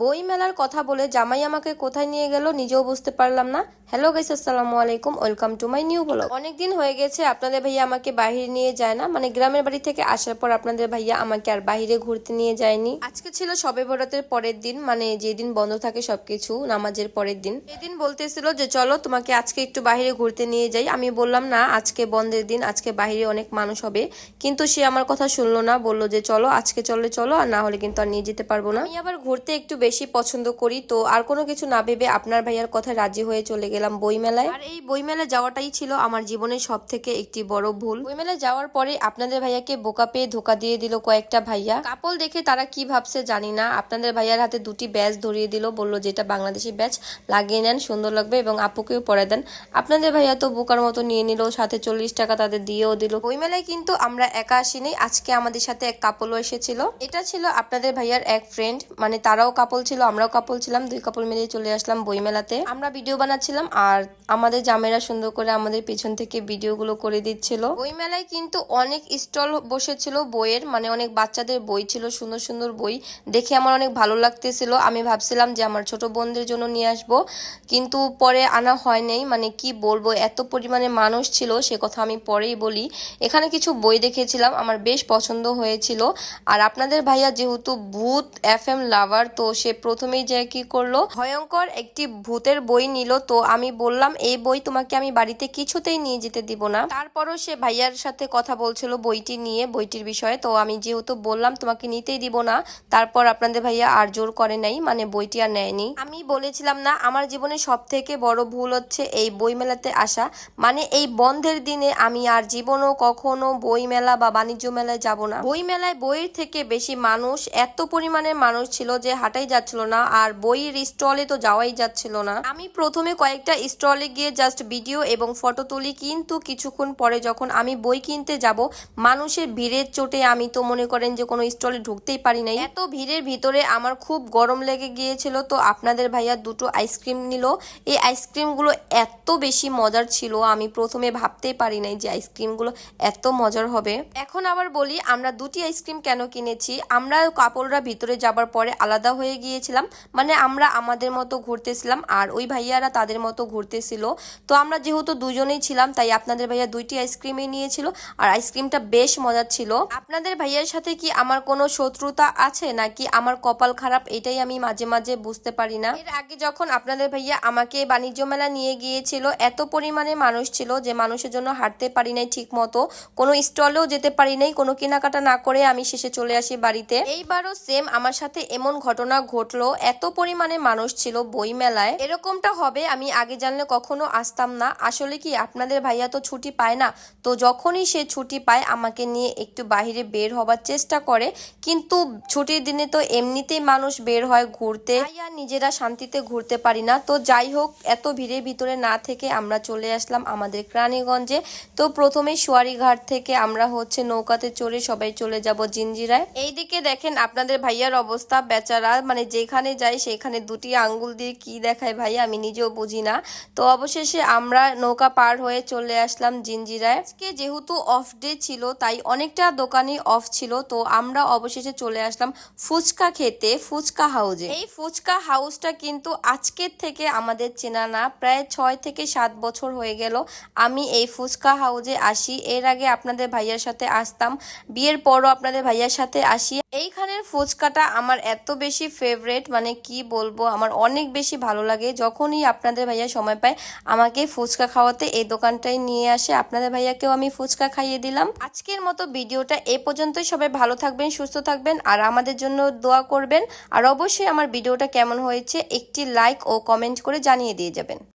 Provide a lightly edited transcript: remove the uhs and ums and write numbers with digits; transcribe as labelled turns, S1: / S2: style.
S1: বই মেলার কথা বলে জামাই আমাকে কোথায় নিয়ে গেল নিজেও বুঝতে পারলাম না। হ্যালো গাইস, আসসালামু আলাইকুম, welcome to my new blog. অনেকদিন হয়ে গেছে আপনাদের ভাইয়া আমাকে বাইরে নিয়ে যায় না, মানে গ্রামের বাড়ি থেকে আসার পর আপনাদের ভাইয়া আমাকে আর বাইরে ঘুরতে নিয়ে যায়নি। আজকে ছিল শবে বরাতের পরের দিন, মানে যেদিন বন্ধ থাকে সবকিছু, নামাজের পরের দিন। সেদিন বলতেছিল যে চলো তোমাকে আজকে একটু বাইরে ঘুরতে নিয়ে যাই। আমি বললাম না, আজকে বন্ধের দিন, আজকে বাইরে অনেক মানুষ হবে। কিন্তু সে আমার কথা শুনলো না, বললো যে চলো আজকে চলো, আর না হলে কিন্তু আর নিয়ে যেতে পারবো না। আমি আবার ঘুরতে একটু বেশি পছন্দ করি, তো আর কোনো কিছু না ভেবে আপনার ভাইয়ার কথা রাজি হয়ে চলে গেলাম বইমেলায়। আর এই বইমেলায় যাওয়াটাই ছিল আমার জীবনের সব থেকে একটি বড় ভুল। বইমেলায় যাওয়ার পরে আপনাদের ভাইয়াকে বোকা পেয়ে ধোকা দিয়ে দিল কয়েকটা ভাইয়া। কাপল দেখে তারা কি ভাবছে জানি না, আপনাদের ভাইয়ার হাতে দুটি ব্যাচ ধরিয়ে দিল, বললো যেটা বাংলাদেশি ব্যাচ, লাগিয়ে নেন, সুন্দর লাগবে এবং আপুকেও পরে দেন। আপনাদের ভাইয়া তো বোকার মতো নিয়ে নিল, সাথে 40 টাকা তাদের দিয়েও দিল। বইমেলায় কিন্তু আমরা একা আসিনি, আজকে আমাদের সাথে এক কাপলও এসেছিল। এটা ছিল আপনাদের ভাইয়ার এক ফ্রেন্ড, মানে তারাও কাপল ছিল, আমরাও কাপল ছিলাম, দুই কাপল মিলে চলে আসলাম বইমেলাতে। আমরা ভিডিও বানাচ্ছিলাম আর আমাদের জামেরা সুন্দর করে আমাদের পিছন থেকে ভিডিওগুলো করে দিচ্ছিল। বইমেলায় কিন্তু অনেক স্টল বসেছিল বইয়ের, মানে অনেক বাচ্চাদের বই ছিল, সুন্দর সুন্দর বই দেখে আমার অনেক ভালো লাগতেছিল। আমি ভাবছিলাম যে আমার ছোট বোনদের জন্য নিয়ে আসবো, কিন্তু পরে আনা হয় নাই। মানে কি বলবো, এত পরিমাণে মানুষ ছিল, সে কথা আমি পরেই বলি। এখানে কিছু বই দেখেছিলাম, আমার বেশ পছন্দ হয়েছিল। আর আপনাদের ভাইয়া যেহেতু ভূত FM লাভার, তো সে প্রথমেই যে কি করলো, ভয়ঙ্কর একটি ভূতের বই নিল। তো আমি বললাম এই বই তোমাকে আমি বাড়িতে কিছুতেই নিয়ে যেতে দিব না। তারপরও সে ভাইয়ার সাথে কথা বলছিল বইটি নিয়ে, বইটির বিষয়ে। তো আমি যেহেতু বললাম তোমাকে নিতেই দিব না, তারপর আপনাদের ভাইয়া আর জোর করে নাই, মানে বইটি আর নেয়নি। আমি বলেছিলাম না, আমার জীবনে সব থেকে বড় ভুল হচ্ছে এই বই মেলাতে আসা। মানে এই বন্ধের দিনে আমি আর জীবনও কখনো বই মেলা বা বাণিজ্য মেলায় যাব না। বই মেলায় বইয়ের থেকে বেশি মানুষ, এত পরিমাণে মানুষ ছিল যে হাঁটাই যাচ্ছিল না, আর বইয়ের স্টলে তো যাওয়াই যাচ্ছিল না। আমি প্রথমে কয়েকটা স্টলে গিয়ে জাস্ট ভিডিও এবং ফটো তুলি, কিন্তু কিছুক্ষণ পরে যখন আমি বই কিনতে যাব, মানুষের ভিড়ের চোটে আমি তো মনে করেন যে কোনো স্টলে ঢুকতেই পারি নাই। এত ভিড়ের ভিতরে আমার খুব গরম লেগে গিয়েছিল। তো আপনাদের ভাইয়া দুটো আইসক্রিম নিল। এই আইসক্রিমগুলো এত বেশি মজার ছিল, আমি প্রথমে ভাবতেই পারি নাই যে আইসক্রিমগুলো এত মজার হবে। এখন আবার বলি, আমরা দুটি আইসক্রিম কেন কিনেছি। আমরা কাপড়রা ভিতরে যাবার পরে আলাদা হয়ে গিয়েছিলাম, মানে আমরা আমাদের মতো ঘুরতেছিলাম আর ওই ভাইয়ারা তাদের মতো ঘুরতেছিল। তো আমরা যেহেতু দুজনেই ছিলাম, তাই আপনাদের ভাইয়া দুইটি আইসক্রিমই নিয়েছিল, আর আইসক্রিমটা বেশ মজার ছিল। আপনাদের ভাইয়ার সাথে কি আমার কোনো শত্রুতা আছে নাকি আমার কপাল খারাপ, এটাই আমি মাঝে মাঝে বুঝতে পারি না। এর আগে যখন আপনাদের ভাইয়া আমাকে বাণিজ্য মেলা নিয়ে গিয়েছিল, এত পরিমাণে মানুষ ছিল যে মানুষের জন্য হাঁটতে পারি নাই ঠিক মতো, কোনো স্টলেও যেতে পারি নাই, কোনো কেনাকাটা না করে আমি শেষে চলে আসি বাড়িতে। এইবারও সেম আমার সাথে এমন ঘটনা ঘটলো, এত পরিমাণে মানুষ ছিল বই মেলায়। এরকমটা হবে আমি আগে জানলে কখনো আসতাম না। আসলে কি আপনাদের ভাইয়া তো ছুটি পায় না, তো যখনই সে ছুটি পায় আমাকে নিয়ে একটু বাইরে বের হবার চেষ্টা করে, কিন্তু ছুটির দিনে তো এমনিতেই মানুষ বের হয় ঘুরতে, আর নিজেরা শান্তিতে ঘুরতে পারি না। তো যাই হোক, এত ভিড়ের ভিতরে না থেকে আমরা চলে আসলাম আমাদের রানীগঞ্জে। তো প্রথমেই সোয়ারিঘাট থেকে আমরা নৌকাতে চড়ে সবাই চলে যাব জিঞ্জিরায়। এইদিকে দেখেন আপনাদের ভাইয়ার অবস্থা, বেচারা, মানে যেখানে যায় সেখানে দুটি আঙ্গুল দিয়ে কি দেখায় ভাই, আমি নিজেও বুঝি না। তো অবশেষে আমরা নৌকা পার হয়ে চলে আসলাম জিঞ্জিরায়। আজকে যেহেতু অফ ডে ছিল, তাই অনেকটা দোকানই অফ ছিল। তো আমরা অবশেষে চলে আসলাম ফুচকা খেতে, ফুচকা হাউজে। এই ফুচকা হাউসটা কিন্তু আজকের থেকে আমাদের চেনা না, প্রায় 6 থেকে 7 বছর হয়ে গেল আমি এই ফুচকা হাউজে আসি। এর আগে আপনাদের ভাইয়ার সাথে আসতাম, বিয়ের পরও আপনাদের ভাইয়ার সাথে আসি। এইখানের ফুচকাটা আমার এত বেশি ফেভারেট, মানে কি বলবো, আমার অনেক বেশি ভালো লাগে। যখনই আপনাদের ভাইয়া সময় পায় আমাকে ফুচকা খাওয়াতে এই দোকানটাই নিয়ে আসে। আপনাদের ভাইয়াকেও আমি ফুচকা খাইয়ে দিলাম। আজকের মতো ভিডিওটা এ পর্যন্তই। সবাই ভালো থাকবেন, সুস্থ থাকবেন, আর আমাদের জন্য দোয়া করবেন। আর অবশ্যই আমার ভিডিওটা কেমন হয়েছে একটি লাইক ও কমেন্ট করে জানিয়ে দিয়ে যাবেন।